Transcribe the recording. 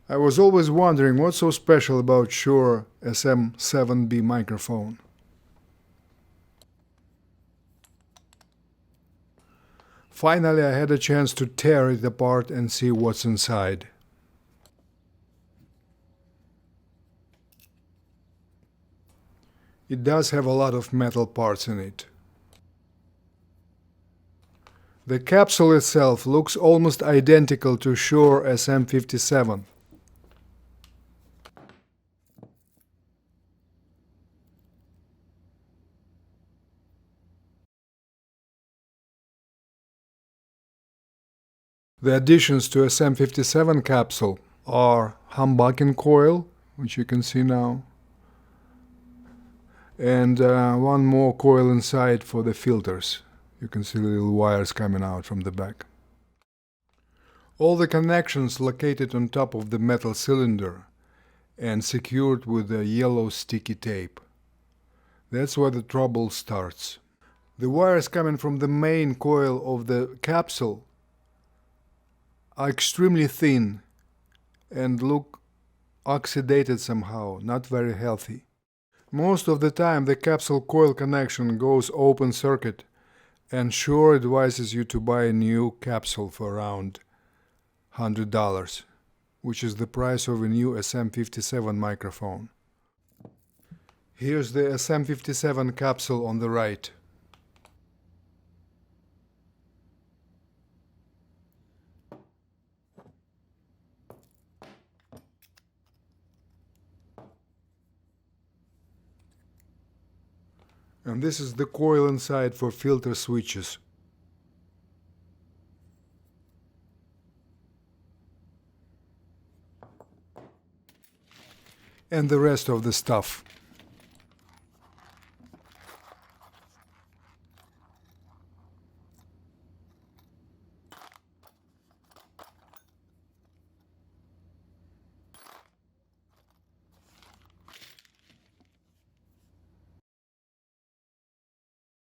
I was always wondering what's so special about Shure SM7B microphone. Finally, I had a chance to tear it apart and see what's inside. It does have a lot of metal parts in it. The capsule itself looks almost identical to Shure SM57. The additions to SM57 capsule are humbucking coil, which you can see now, and one more coil inside for the filters. You can see little wires coming out from the back. All the connections located on top of the metal cylinder and secured with a yellow sticky tape. That's where the trouble starts. The wires coming from the main coil of the capsule are extremely thin and look oxidated somehow, not very healthy. Most of the time the capsule coil connection goes open circuit, and Shure advises you to buy a new capsule for around $100, which is the price of a new SM57 microphone. Here's the SM57 capsule on the right. And this is the coil inside for filter switches. And the rest of the stuff.